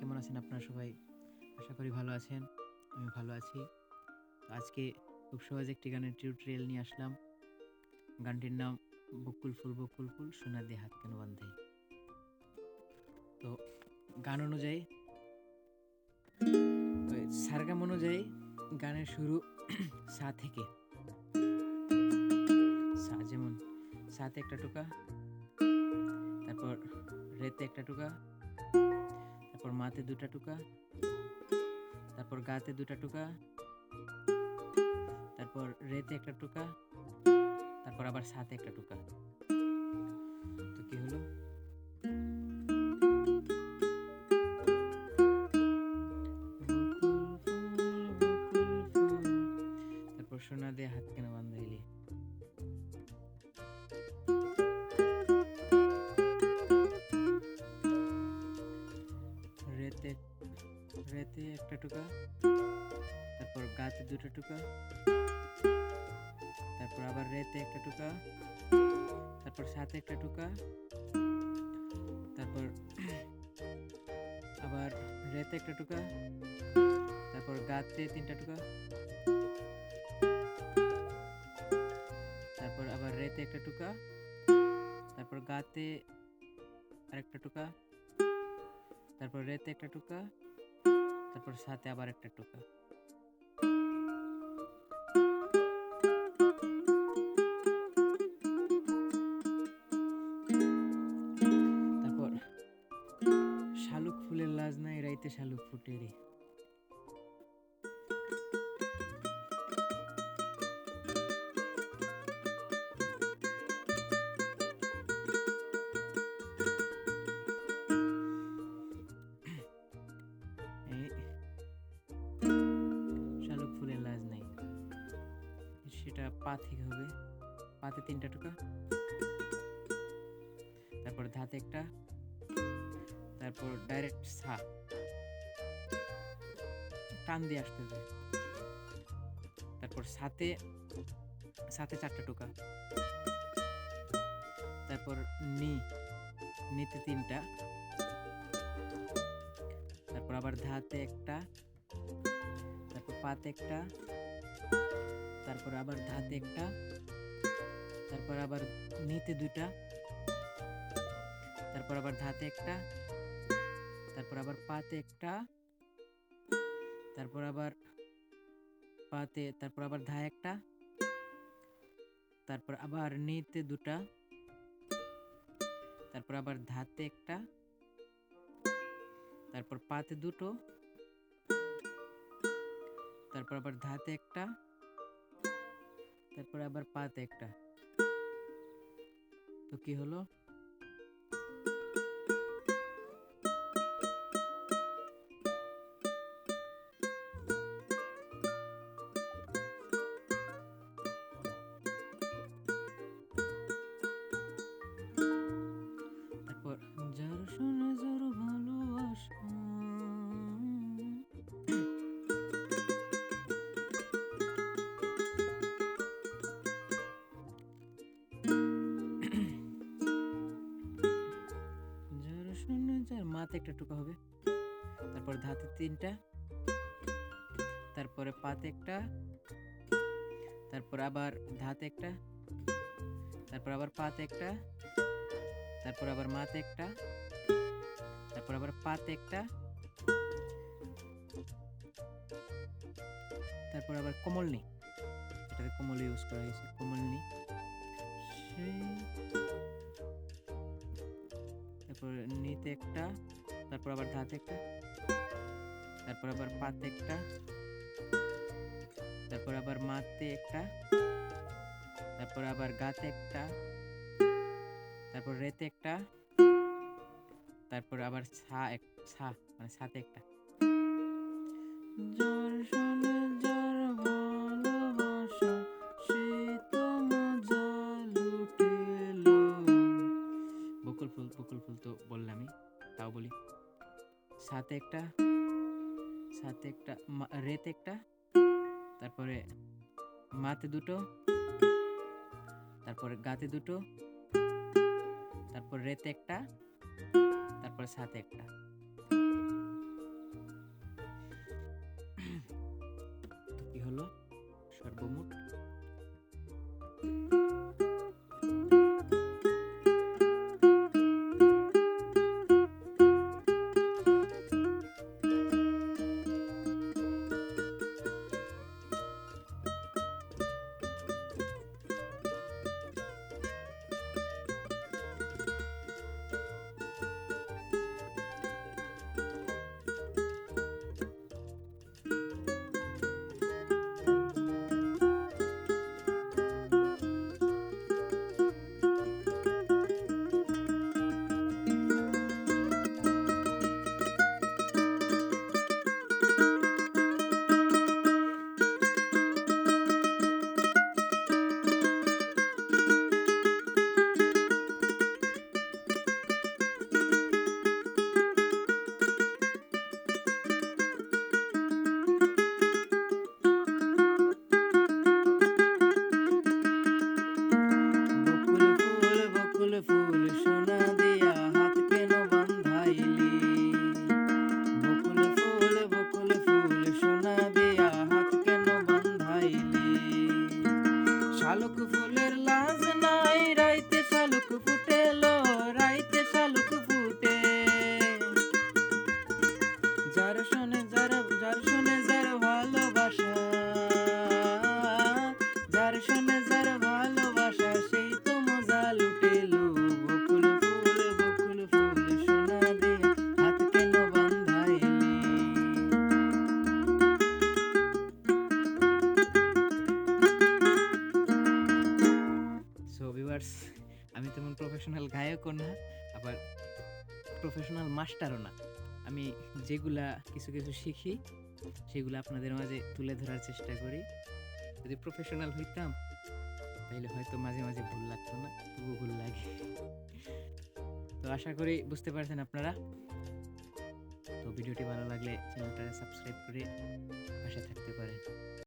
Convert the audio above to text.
কেমন আছেন আপনারা সবাই? আশা করি ভালো আছেন। আমি ভালো আছি। তো আজকে খুব সহজ একটি গানের টিউটোরিয়াল নিয়ে আসলাম। গানটির নাম বকুল ফুল বকুল ফুল সোনা দিয়ে হাত কেন বাঁধে। তো গান অনুযায়ী সারগাম অনুযায়ী গানের শুরু সা থেকে। সা যেমন সাতে একটা টোকা, তারপর রেতে একটা টোকা, তারপর মাতে দুটা টোকা, তারপর গাতে দুটা টোকা, তারপর রেতে একটা টোকা, তারপর আবার সাতে একটা টোকা। তো কি হলো? তারপর সোনা দিয়ে হাত কেন বান্ধাইলি। রেতে রেতে একটা টোকা, তারপর গাতে দুটো টোকা, তারপর আবার রেতে একটা টোকা, তারপর সাথে একটা টোকা, তারপর আবার রেতে একটা টোকা, তারপর গাতে তিনটা টোকা, তারপর আবার রেতে একটা টোকা, তারপর গাতে আরেকটা টোকা, তারপর রেতে একটা টোকা, তারপর সাথে আবার একটা টোকা। তারপর শালুক ফুলের লাজ নাই রাইতে শালুক ফুটে রে। এই শালুক ফুলের লাজ নাই, সেটা পা থেকে হবে। পাতে তিনটা টোকা, তারপর ধাতে একটা, তারপর ডাইরেক্ট সা টান দিয়ে আসতে হবে। তারপর সাথে সাথে চারটা টোকা, তারপর নিতে তিনটা, তারপর আবার ধাতে একটা, তারপর পাতে একটা, তারপর আবার ধাতে একটা, তারপর আবার নিতে দুইটা, তারপর আবার ধাতে একটা, তারপর আবার পাতে একটা, তারপর আবার পাতে, তারপর আবার ধা একটা, তারপর আবার নিতে দুটা, তারপর আবার ধাতে একটা, তারপর পাতে দুটো, তারপর আবার ধাতে একটা, তারপর আবার পাতে একটা। তো কি হলো? তারপর যার শুনে যার ভালোবাসা, যার শুনে যার মাতে একটা টোকা হবে, তারপর ধাতে তিনটা, তারপরে পাতে একটা, তারপর আবার ধাতে একটা, তারপর আবার পাতে একটা, তারপর আবার মাতে একটা, তারপর আবার পাতে একটা, তারপর আবার কমলনি, এটাতে কমল ইউজ করা হয়েছে, কমলনি। তারপর নিতে একটা, তারপর আবার ধাতে একটা, তারপর আবার পাতে একটা, তারপর আবার মাতে একটা, তারপর আবার গাতে একটা, তারপর রেতে একটা, তারপর আবার সা মানে সাথে একটা। যার শুনে যার ভালোবাসা সে তো মজা লুটেলো। বকুল ফুল তো বললামই, তাও বলি। সাথে একটা রেতে একটা, তারপরে মাতে দুটো, তারপরে গাতে দুটো, তারপর রেতে একটা, তারপরে সাথে একটা। যার শোনে যার ভালোবাসা, যার শোনে যার ভালোবাসা, সেই তো মজা লুটেলো। বকুল ফুল সোনা দিয়া হাত কেন বান্ধাইলি? সো ভিউয়ার্স, আমি তেমন প্রফেশনাল গায়কও না, আবার প্রফেশনাল মাস্টারও না। আমি যেগুলা কিছু শিখি সেগুলো আপনাদের মাঝে তুলে ধরার চেষ্টা করি। যদি প্রফেশনাল হইতাম তাহলে হয়তো মাঝে মাঝে ভুল লাগতো না, তবুও ভুল লাগে। তো আশা করি বুঝতে পারছেন আপনারা। তো ভিডিওটি ভালো লাগলে চ্যানেলটা সাবস্ক্রাইব করে পাশে থাকতে পারেন।